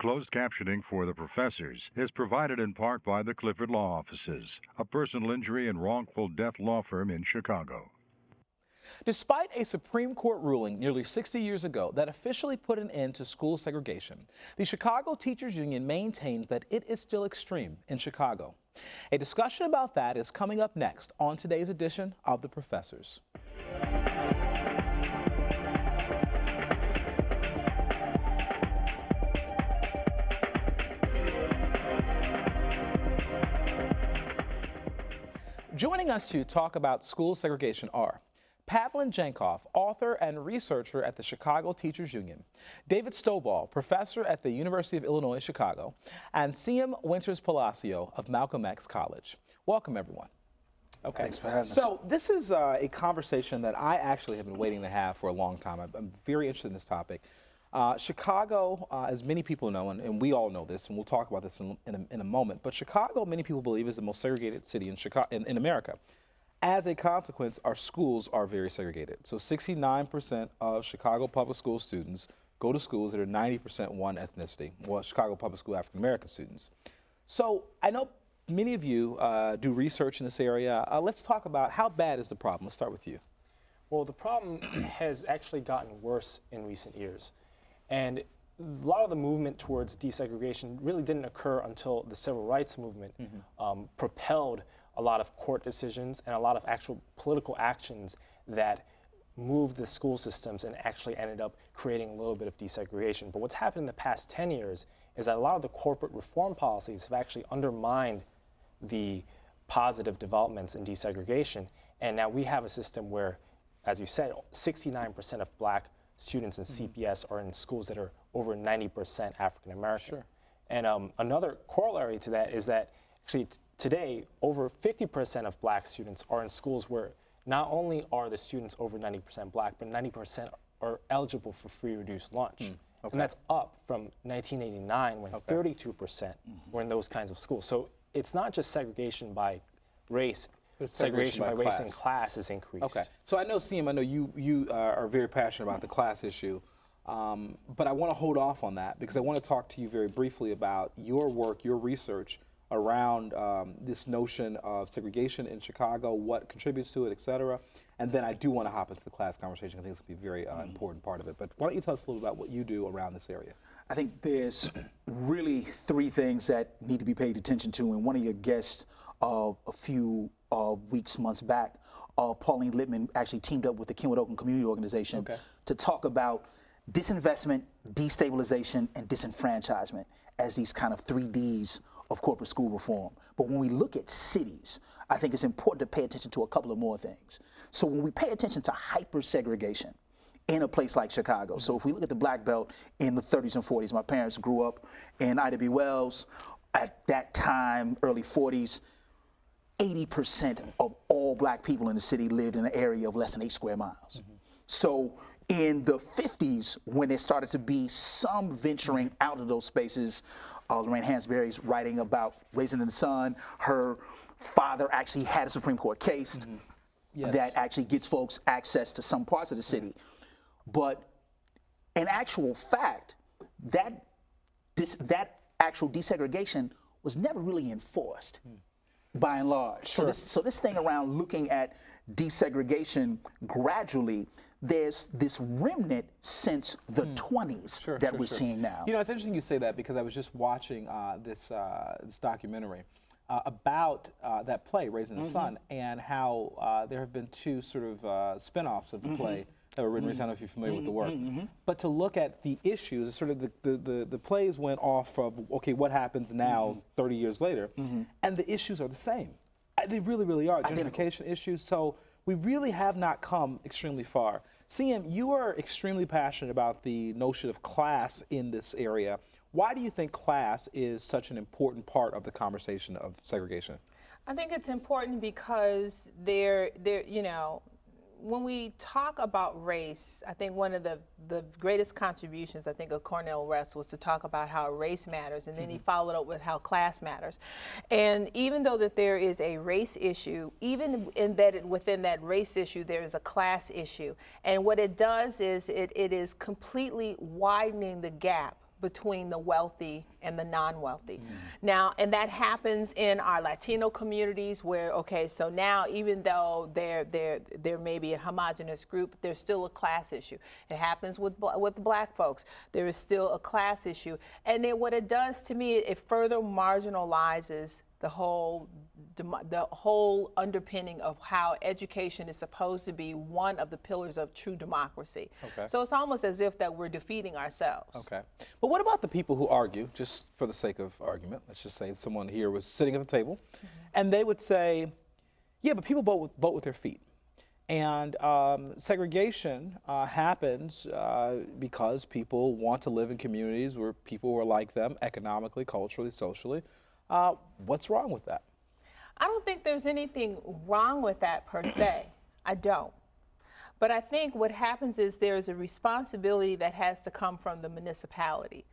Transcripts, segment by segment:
Closed captioning for the professors is provided in part by the Clifford Law Offices, a personal injury and wrongful death law firm in Chicago. Despite a Supreme Court ruling nearly 60 years ago that officially put an end to school segregation, the Chicago Teachers Union maintains that it is still extreme in Chicago. A discussion about that is coming up next on today's edition of The Professors. Joining us to talk about school segregation are Pavlin Jankoff, author and researcher at the Chicago Teachers Union, David Stovall, professor at the University of Illinois, Chicago, and Siem Winters-Palacio of Malcolm X College. Welcome, everyone. Okay. Thanks for having us. So this is a conversation that I actually have been waiting to have for a long time. I'm very interested in this topic. Chicago, as many people know, and we all know this, and we'll talk about this in a moment, but Chicago, many people believe, is the most segregated city in America. As a consequence, our schools are very segregated. So 69% of Chicago public school students go to schools that are 90% one ethnicity, well, Chicago public school African American students. So I know many of you do research in this area. Let's talk about how bad is the problem. Let's start with you. Well, the problem has actually gotten worse in recent years. And a lot of the movement towards desegregation really didn't occur until the civil rights movement propelled a lot of court decisions and a lot of actual political actions that moved the school systems and actually ended up creating a little bit of desegregation. But what's happened in the past 10 years is that a lot of the corporate reform policies have actually undermined the positive developments in desegregation. And now we have a system where, as you said, 69% of black students in CPS are in schools that are over 90% African American. Sure. And another corollary to that is that actually today, over 50% of black students are in schools where not only are the students over 90% black, but 90% are eligible for free reduced lunch. Okay. And that's up from 1989 when 32% were in those kinds of schools. So it's not just segregation by race, segregation by race and class is increased. Okay, so I know, Siem, I know you are very passionate about the class issue, but I want to hold off on that because I want to talk to you very briefly about your work, your research around this notion of segregation in Chicago, what contributes to it, et cetera. And then I do want to hop into the class conversation. I think it's going to be a very important part of it. But why don't you tell us a little about what you do around this area? I think there's really three things that need to be paid attention to. And one of your guests a few weeks, months back, Pauline Littman actually teamed up with the Kenwood Oakland Community Organization to talk about disinvestment, destabilization, and disenfranchisement as these kind of 3Ds of corporate school reform. But when we look at cities, I think it's important to pay attention to a couple of more things. So when we pay attention to hyper-segregation in a place like Chicago, so if we look at the Black Belt in the 30s and 40s, my parents grew up in Ida B. Wells. At that time, early 40s, 80% of all black people in the city lived in an area of less than 8 square miles. So in the 50s, when there started to be some venturing out of those spaces, Lorraine Hansberry's writing about Raising in the Sun. Her father actually had a Supreme Court case that actually gets folks access to some parts of the city. But in actual fact, that actual desegregation was never really enforced by and large. Sure. So this thing around looking at desegregation gradually, there's this remnant since the 20s that we're seeing now. You know, it's interesting you say that because I was just watching this documentary about that play, Raising the Sun, and how there have been two sort of spin-offs of the play that were written recently. I don't know if you're familiar with the work. But to look at the issues, sort of the plays went off of, okay, what happens now 30 years later, and the issues are the same. They really, really are. Gentrification issues. So we really have not come extremely far. Siem, you are extremely passionate about the notion of class in this area. Why do you think class is such an important part of the conversation of segregation? I think it's important because you know, when we talk about race, I think one of the greatest contributions, I think, of Cornel West was to talk about how race matters, and then he followed up with how class matters. And even though that there is a race issue, even embedded within that race issue, there is a class issue. And what it does is it is completely widening the gap between the wealthy and the non-wealthy. Now, and that happens in our Latino communities where, okay, so now even though there may be a homogenous group, there's still a class issue. It happens with black folks. There is still a class issue. And then what it does to me, it further marginalizes the whole underpinning of how education is supposed to be one of the pillars of true democracy. Okay. So it's almost as if that we're defeating ourselves. Okay. But what about the people who argue, just for the sake of argument, let's just say someone here was sitting at the table, and they would say, yeah, but people vote with their feet. And segregation happens because people want to live in communities where people are like them economically, culturally, socially. What's wrong with that? I don't think there's anything wrong with that per se. I don't. But I think what happens is there's a responsibility that has to come from the municipality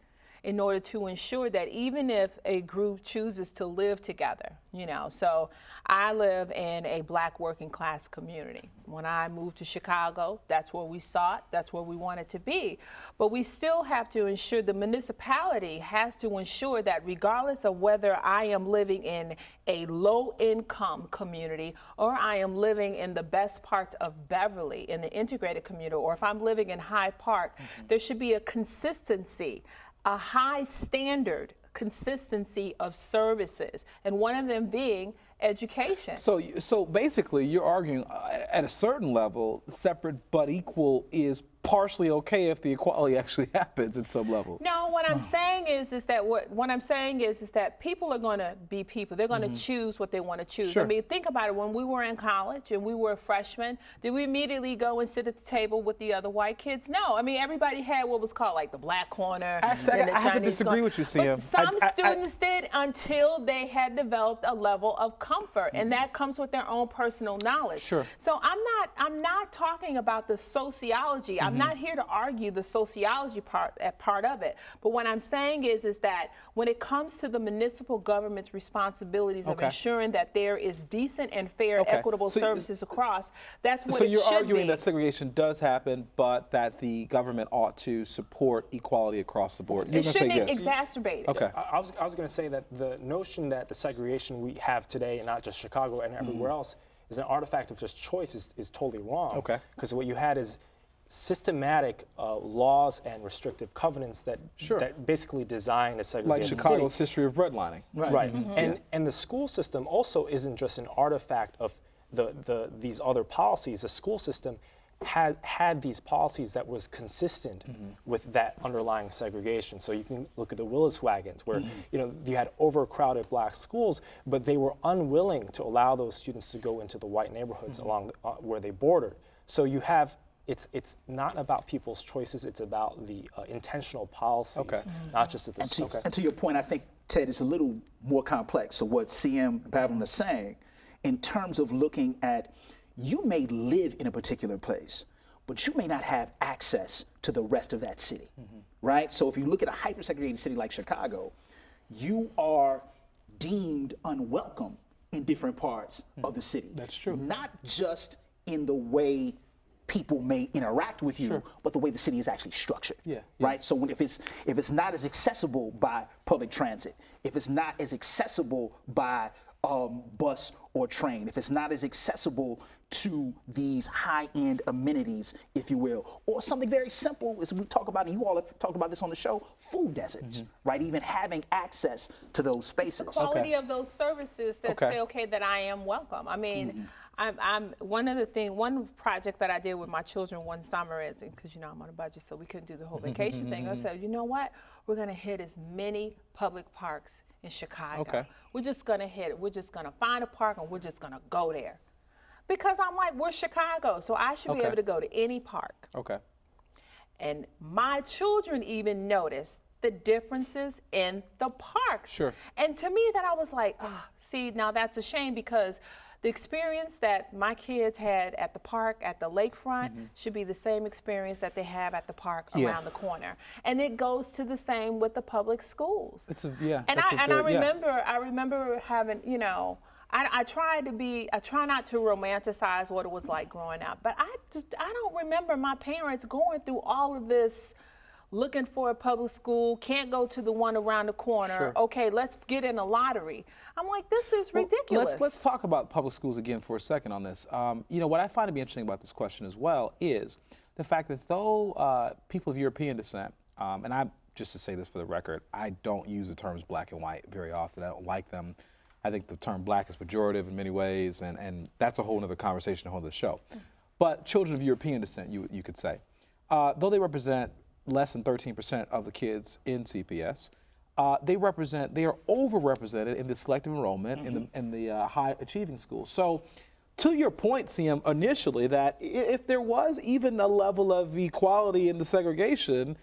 in order to ensure that even if a group chooses to live together, you know, so I live in a black working class community. When I moved to Chicago, that's where we sought, that's where we wanted to be. But we still have to ensure, the municipality has to ensure that regardless of whether I am living in a low income community or I am living in the best parts of Beverly in the integrated community, or if I'm living in Hyde Park, there should be a consistency, a high standard consistency of services, and one of them being education. So basically, you're arguing at a certain level, separate but equal is partially okay if the equality actually happens at some level. No, what I'm saying is that people are going to be people. They're going to choose what they want to choose. Sure. I mean, think about it. When we were in college and we were freshmen, did we immediately go and sit at the table with the other white kids? No. I mean, everybody had what was called like the black corner. Actually, and the I have to Chinese disagree corner. with you, Sia. But some students did until they had developed a level of comfort, and that comes with their own personal knowledge. Sure. So I'm not talking about the sociology. I'm not here to argue the sociology part of it. But what I'm saying is that when it comes to the municipal government's responsibilities of ensuring that there is decent and fair, equitable services across, that's what it should be. So you're arguing that segregation does happen, but that the government ought to support equality across the board. You're It going to say shouldn't yes. exacerbate it. Okay. I was going to say that the notion that the segregation we have today, and not just Chicago and everywhere else, is an artifact of just choice is totally wrong. Okay. Because what you had is systematic laws and restrictive covenants that basically design a segregated Like Chicago's city. history of redlining. Right. And the school system also isn't just an artifact of these other policies. The school system has had these policies that was consistent with that underlying segregation. So you can look at the Willis wagons, where you had overcrowded black schools, but they were unwilling to allow those students to go into the white neighborhoods along where they bordered. So you have it's not about people's choices; it's about the intentional policies, not just at the school. And to your point, I think, Ted, it's a little more complex. So what CM and Pavlin are saying, in terms of looking at, you may live in a particular place, but you may not have access to the rest of that city, right? So if you look at a hyper-segregated city like Chicago, you are deemed unwelcome in different parts of the city. That's true. Not just in the way people may interact with you, but the way the city is actually structured, right? So if it's not as accessible by public transit, if it's not as accessible by bus or train, if it's not as accessible to these high-end amenities, if you will, or something very simple, as we talk about, and you all have talked about this on the show, food deserts, right? Even having access to those spaces. It's the quality of those services that say, that I am welcome. I mean, I'm one project that I did with my children one summer is, because I'm on a budget, so we couldn't do the whole vacation thing. I said, you know what? We're going to hit as many public parks in Chicago. We're just going to hit it. We're just going to find a park and we're just going to go there. Because I'm like, we're Chicago, so I should be able to go to any park. And my children even noticed the differences in the parks. And to me, that I was like, oh, see, now that's a shame, because the experience that my kids had at the park, at the lakefront, should be the same experience that they have at the park around the corner. And it goes to the same with the public schools. I remember having, I try not to romanticize what it was like growing up, but I don't remember my parents going through all of this looking for a public school, can't go to the one around the corner. Sure. Okay, let's get in a lottery. I'm like, this is ridiculous. Let's talk about public schools again for a second on this. You know, what I find to be interesting about this question as well is the fact that though people of European descent, and I'm just to say this for the record, I don't use the terms black and white very often. I don't like them. I think the term black is pejorative in many ways, and that's a whole other conversation, a whole other show. But children of European descent, you could say, though they represent less than 13% of the kids in CPS, they are overrepresented in the selective enrollment in the high achieving schools. So to your point, CM, initially, that if there was even a level of equality in the segregation,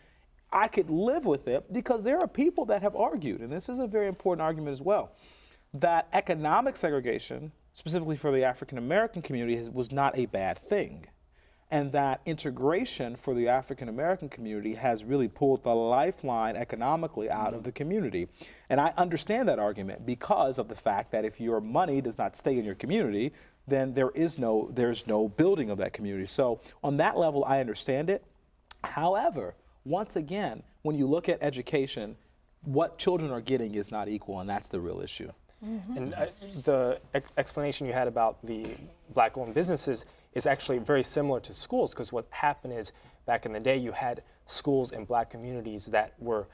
I could live with it, because there are people that have argued, and this is a very important argument as well, that economic segregation, specifically for the African American community, was not a bad thing. And that integration for the African American community has really pulled the lifeline economically out of the community. And I understand that argument because of the fact that if your money does not stay in your community, then there's no building of that community. So on that level, I understand it. However, once again, when you look at education, what children are getting is not equal, and that's the real issue. And the explanation you had about the black-owned businesses is actually very similar to schools, because what happened is back in the day you had schools in black communities that were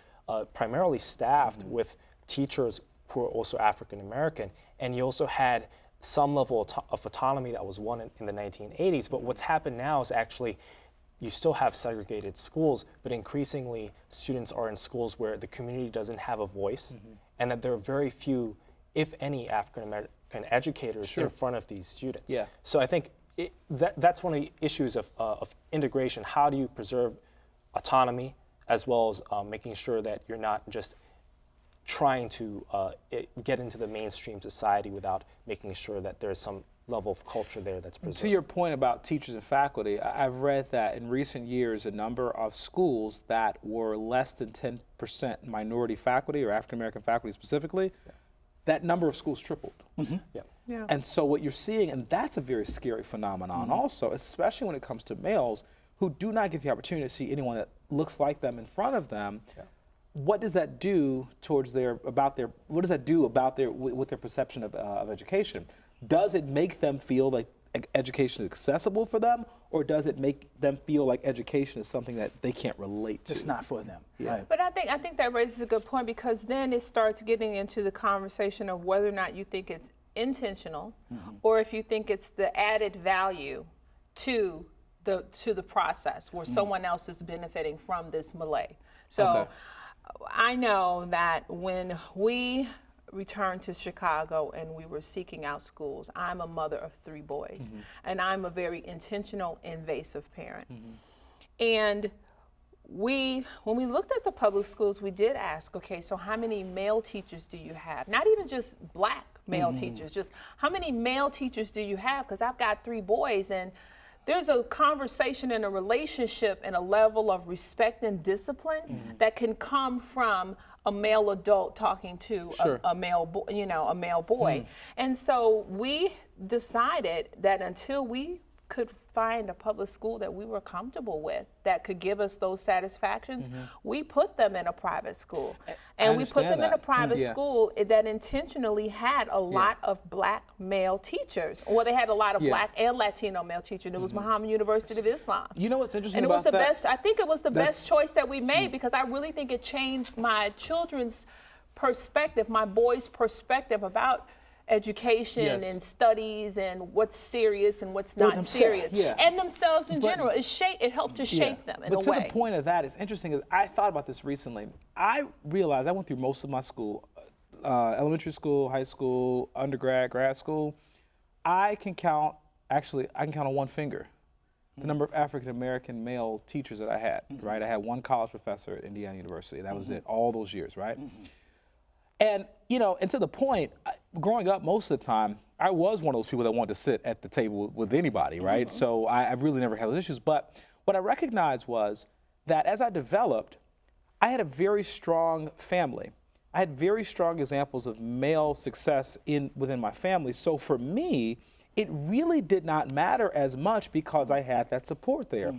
primarily staffed with teachers who were also African American, and you also had some level of autonomy that was won in the 1980s. But what's happened now is actually you still have segregated schools, but increasingly students are in schools where the community doesn't have a voice, and that there are very few, if any, African American educators in front of these students. Yeah. So I think that's one of the issues of integration. How do you preserve autonomy, as well as making sure that you're not just trying to get into the mainstream society without making sure that there's some level of culture there that's preserved. To your point about teachers and faculty, I've read that in recent years, a number of schools that were less than 10% minority faculty, or African American faculty specifically, that number of schools tripled. Yeah. And so what you're seeing, and that's a very scary phenomenon also, especially when it comes to males who do not get the opportunity to see anyone that looks like them in front of them. What does that do with their perception of education? Does it make them feel like education is accessible for them, or does it make them feel like education is something that they can't relate to? It's not for them. Right. But I think that raises a good point, because then it starts getting into the conversation of whether or not you think it's intentional, or if you think it's the added value to the process where someone else is benefiting from this melee. So I know that when we returned to Chicago and we were seeking out schools, I'm a mother of 3 boys, and I'm a very intentional, invasive parent. And when we looked at the public schools, we did ask, okay, so how many male teachers do you have? Not even just black male teachers, just how many male teachers do you have? Because I've got 3 boys, and there's a conversation and a relationship and a level of respect and discipline that can come from a male adult talking to a male boy, And so we decided that until we could find a public school that we were comfortable with, that could give us those satisfactions, we put them in a private school. And we put them in a private school that intentionally had a lot of black male teachers. Well, they had a lot of black and Latino male teachers. It was Muhammad University of Islam. You know what's interesting And it about was the that? best, I think it was the best choice that we made, because I really think it changed my children's perspective, my boys' perspective about education and studies and what's serious and what's not serious, and themselves in general. It helped to shape them in a way. But to the point of that, it's interesting, is I thought about this recently. I realized I went through most of my school, elementary school, high school, undergrad, grad school. I can count on one finger the number of African American male teachers that I had, right? I had one college professor at Indiana University. That was it, all those years, right? And, and to the point, growing up most of the time, I was one of those people that wanted to sit at the table with anybody, right? So I really never had those issues. But what I recognized was that as I developed, I had a very strong family. I had very strong examples of male success within my family. So for me, it really did not matter as much because I had that support there.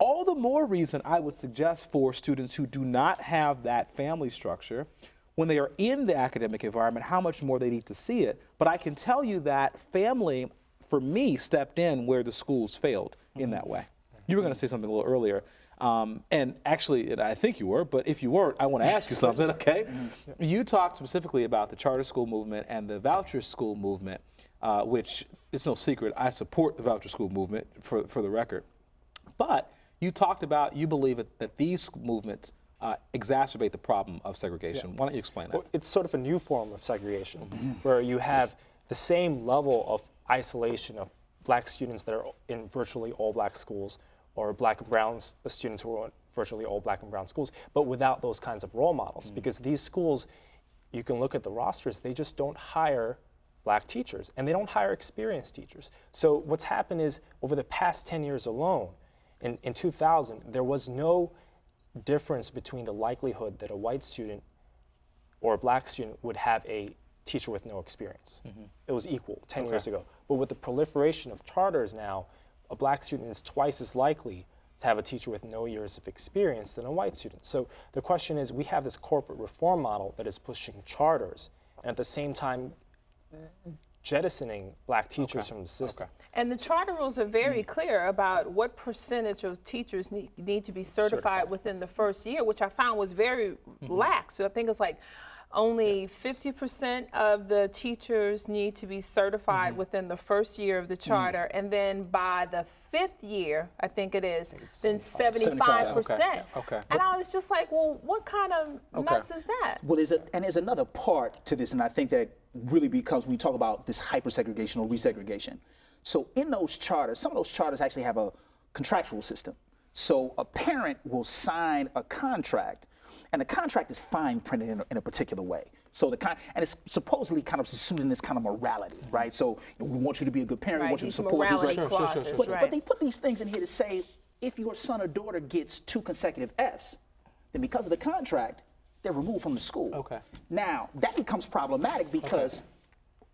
all the more reason I would suggest for students who do not have that family structure, when they are in the academic environment, how much more they need to see it. But I can tell you that family, for me, stepped in where the schools failed in that way. You were going to say something a little earlier. And actually, I think you were, but if you weren't, I want to ask you something, okay? You talked specifically about the charter school movement and the voucher school movement, which it's no secret, I support the voucher school movement for the record. But you talked about, you believe that these movements exacerbate the problem of segregation. Why don't you explain that? Well, it's sort of a new form of segregation, where you have the same level of isolation of black students that are in virtually all black schools, or black and brown students who are in virtually all black and brown schools, but without those kinds of role models. Because these schools, you can look at the rosters, they just don't hire black teachers, and they don't hire experienced teachers. So what's happened is, over the past 10 years alone, in 2000, there was no difference between the likelihood that a white student or a black student would have a teacher with no experience. It was equal 10 years ago. But with the proliferation of charters now, a black student is twice as likely to have a teacher with no years of experience than a white student. So the question is, we have this corporate reform model that is pushing charters, and at the same time jettisoning black teachers from the system. And the charter rules are very clear about what percentage of teachers need to be certified within the first year, which I found was very lax. So I think it's like only 50% of the teachers need to be certified within the first year of the charter, and then by the 5th year, I think it is, then 75%. Okay. And I was just like, well, what kind of mess is that? Well, there's another part to this, and I think that really becomes when we talk about this hyper-segregation or resegregation. So in those charters, some of those charters actually have a contractual system. So a parent will sign a contract, and the contract is fine printed in a particular way. So and it's supposedly kind of assumed in this kind of morality, right? So we want you to be a good parent, we want you to support this. Morality clauses, But they put these things in here to say, if your son or daughter gets 2 consecutive Fs, then because of the contract, they're removed from the school. Okay. Now, that becomes problematic because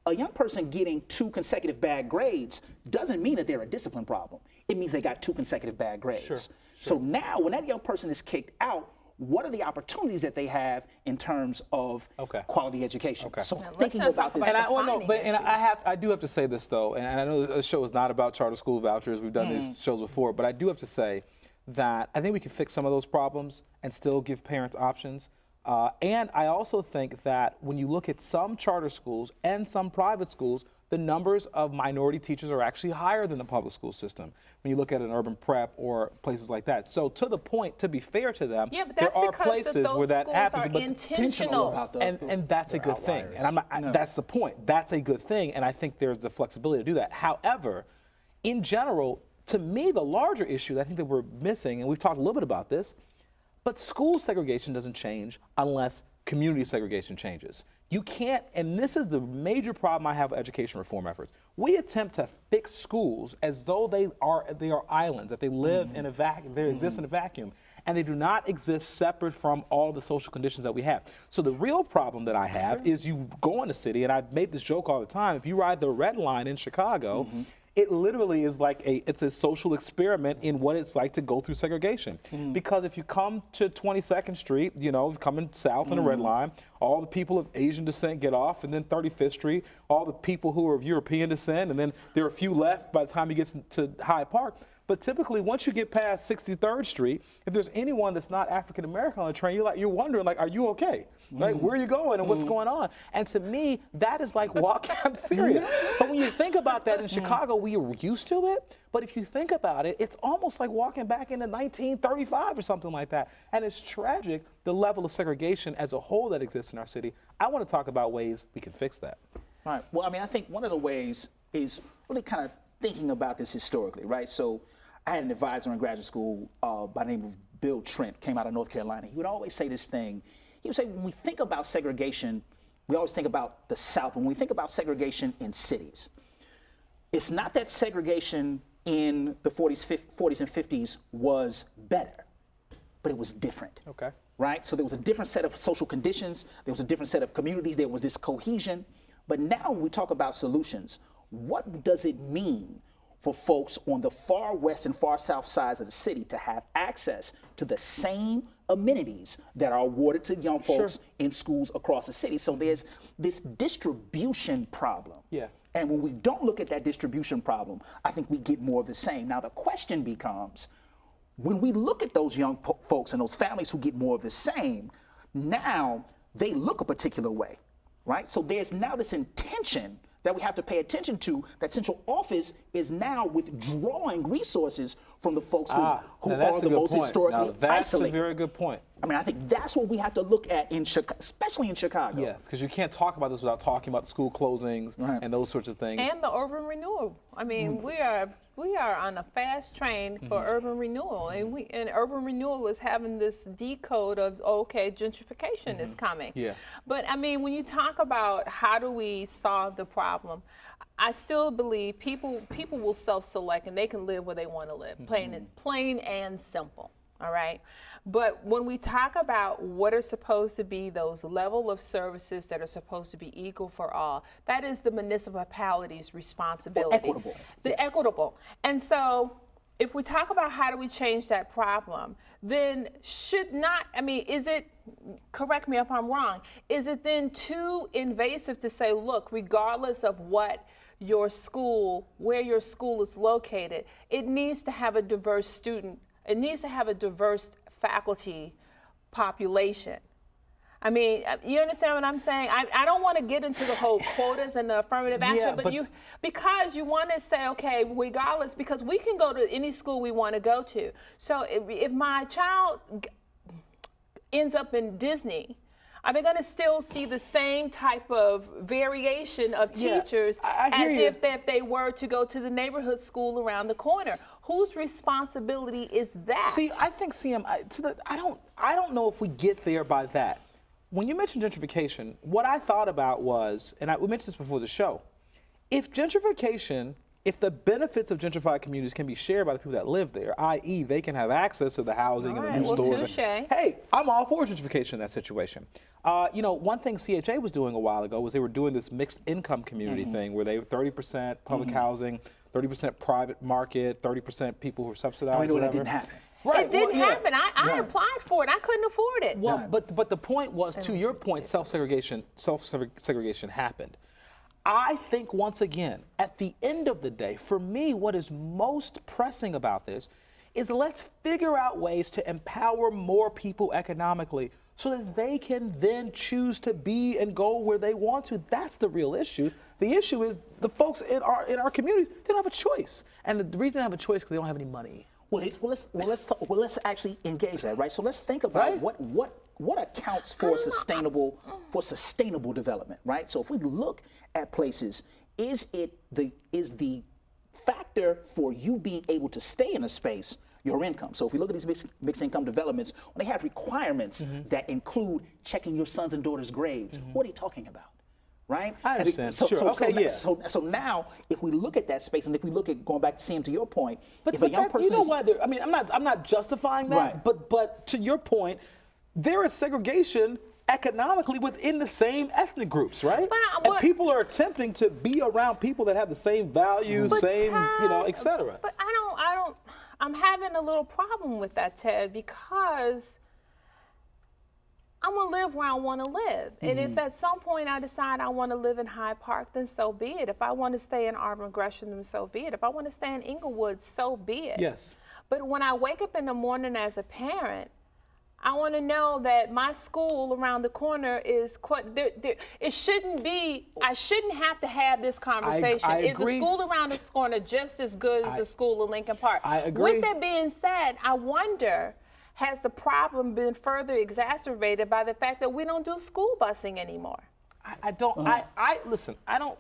a young person getting 2 consecutive bad grades doesn't mean that they're a discipline problem. It means they got 2 consecutive bad grades. So now, when that young person is kicked out, what are the opportunities that they have in terms of quality education? So thinking about this. I do have to say this though, and I know the show is not about charter school vouchers. We've done these shows before, but I do have to say that I think we can fix some of those problems and still give parents options. And I also think that when you look at some charter schools and some private schools, the numbers of minority teachers are actually higher than the public school system when you look at an urban prep or places like that. So to the point, to be fair to them, but there that's are because places those where that schools happens. are But intentional about those and that's a good thing. And I'm not, that's the point. That's a good thing. And I think there's the flexibility to do that. However, in general, to me, the larger issue that I think that we're missing, and we've talked a little bit about this, but school segregation doesn't change unless community segregation changes. You can't, and this is the major problem I have with education reform efforts. We attempt to fix schools as though they are islands, that they live in a vacuum, they exist in a vacuum, and they do not exist separate from all the social conditions that we have. So the real problem that I have is you go in the city, and I've made this joke all the time, if you ride the Red Line in Chicago, it literally is like it's a social experiment in what it's like to go through segregation. Because if you come to 22nd Street, coming south on the Red Line, all the people of Asian descent get off, and then 35th Street, all the people who are of European descent, and then there are a few left by the time you get to Hyde Park. But typically, once you get past 63rd Street, if there's anyone that's not African American on the train, you're wondering, are you okay? Like, where are you going and what's going on? And to me, that is like walking. I'm serious. But when you think about that in Chicago, we are used to it. But if you think about it, it's almost like walking back into 1935 or something like that. And it's tragic, the level of segregation as a whole that exists in our city. I want to talk about ways we can fix that. Right. Well, I think one of the ways is really kind of thinking about this historically, right? So I had an advisor in graduate school by the name of Bill Trent, came out of North Carolina. He would always say this thing. He would say, when we think about segregation, we always think about the South. When we think about segregation in cities, it's not that segregation in the 40s and 50s was better, but it was different. Okay. Right? So there was a different set of social conditions. There was a different set of communities. There was this cohesion. But now when we talk about solutions, what does it mean for folks on the far west and far south sides of the city to have access to the same amenities that are awarded to young folks in schools across the city. So there's this distribution problem. Yeah. And when we don't look at that distribution problem, I think we get more of the same. Now the question becomes, when we look at those young folks and those families who get more of the same, now they look a particular way, right? So there's now this intention that we have to pay attention to, that central office is now withdrawing resources from the folks who Now are the most historically Now, that's isolated. a very good point. I mean, I think that's what we have to look at in Chicago, especially in Chicago. Yes, because you can't talk about this without talking about school closings and those sorts of things. And the urban renewal. I mean, we are on a fast train for urban renewal, and urban renewal is having this decode of gentrification is coming. Yeah. But I mean, when you talk about how do we solve the problem, I still believe people will self-select and they can live where they want to live, plain and simple. All right. But when we talk about what are supposed to be those level of services that are supposed to be equal for all, that is the municipality's responsibility. Equitable. Equitable. And so if we talk about how do we change that problem, then is it, correct me if I'm wrong, is it then too invasive to say, look, regardless of what your school, where your school is located, it needs to have a diverse student. It needs to have a diverse faculty population. I mean, you understand what I'm saying? I don't want to get into the whole quotas and the affirmative action, but because you want to say, okay, regardless, because we can go to any school we want to go to. So if my child ends up in Disney, are they going to still see the same type of variation of teachers as if they were to go to the neighborhood school around the corner? Whose responsibility is that? See, I think, CM, I don't know if we get there by that. When you mentioned gentrification, what I thought about was, and we mentioned this before the show, if the benefits of gentrified communities can be shared by the people that live there, i.e. they can have access to the housing and the new stores. Hey, I'm all for gentrification in that situation. One thing CHA was doing a while ago was they were doing this mixed income community thing where they were 30% public housing, 30% private market, 30% people who are subsidized. I know that didn't happen. Right. It didn't happen. I applied for it. I couldn't afford it. Well, but the point was, to your point, self-segregation happened. I think, once again, at the end of the day, for me, what is most pressing about this is let's figure out ways to empower more people economically so that they can then choose to be and go where they want to. That's the real issue. The issue is the folks in our communities, they don't have a choice. And the reason they have a choice is because they don't have any money. Let's actually engage that, right? So let's think about what accounts for sustainable development, right? So if we look at places, is the factor for you being able to stay in a space your income? So if we look at these mixed income developments, when they have requirements that include checking your sons and daughters' grades, what are you talking about? Right? I understand. So now, if we look at that space, and if we look at going back to CM, to your point, if a young person I'm not justifying that, but to your point, there is segregation economically within the same ethnic groups, right? And people are attempting to be around people that have the same values, et cetera. But I'm having a little problem with that, Ted, because I'm gonna live where I want to live. And if at some point I decide I want to live in Hyde Park, then so be it. If I want to stay in Auburn Gresham, then so be it. If I want to stay in Inglewood, so be it. Yes. But when I wake up in the morning as a parent, I want to know that my school around the corner is it shouldn't be. I shouldn't have to have this conversation. I is agree. the school around the corner just as good as the school in Lincoln Park? I agree. With that being said, I wonder, has the problem been further exacerbated by the fact that we don't do school busing anymore? Listen, I don't.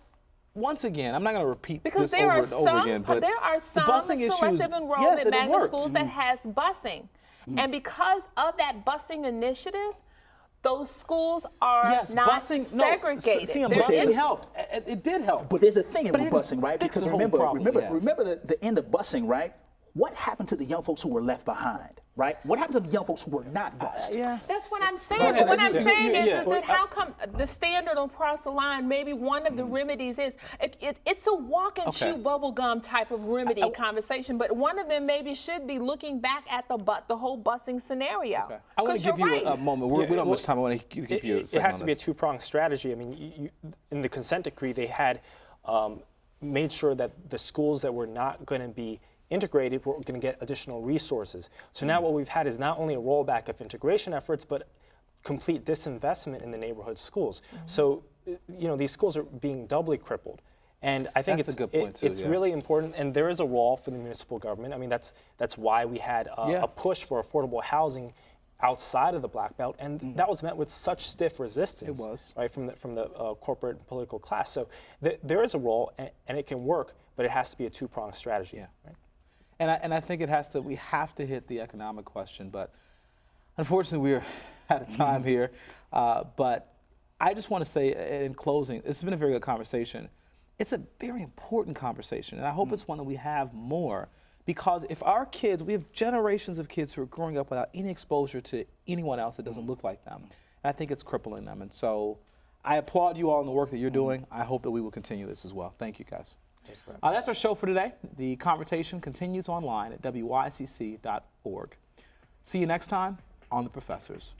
Once again, I'm not going to repeat because this over and over again. But there are some selective enrollment magnet schools that has busing. And because of that busing initiative, those schools are not segregated. Busing helped. It did help. But there's a thing with busing, right? Because remember the end of busing, right? What happened to the young folks who were left behind? right? What happened to the young folks who were not bused? Yeah. That's what I'm saying. Right, so What I'm that's- saying yeah, is that how come the standard will cross the line? Maybe one of the remedies is it's a walk and chew bubble gum type of remedy conversation, but one of them maybe should be looking back at the whole busing scenario. Okay. I want to 'Cause give you're you right. a moment. We don't have much time. I want to give you a It second has on to be a this. two-pronged strategy. I mean, in the consent decree, they had made sure that the schools that were not going to be integrated were going to get additional resources. So now what we've had is not only a rollback of integration efforts, but complete disinvestment in the neighborhood schools. So, these schools are being doubly crippled. And I think That's a good point, too, it's yeah. really important, and there is a role for the municipal government. I mean, that's why we had a push for affordable housing outside of the Black Belt, and that was met with such stiff resistance. It was. Right, from the corporate and political class. So there is a role, and it can work, but it has to be a two-pronged strategy. Yeah. Right? And I think we have to hit the economic question, but unfortunately we're out of time here. But I just want to say in closing, this has been a very good conversation. It's a very important conversation, and I hope it's one that we have more, because if our kids, we have generations of kids who are growing up without any exposure to anyone else that doesn't look like them. And I think it's crippling them. And so I applaud you all in the work that you're doing. I hope that we will continue this as well. Thank you, guys. That's our show for today. The conversation continues online at WYCC.org. See you next time on The Professors.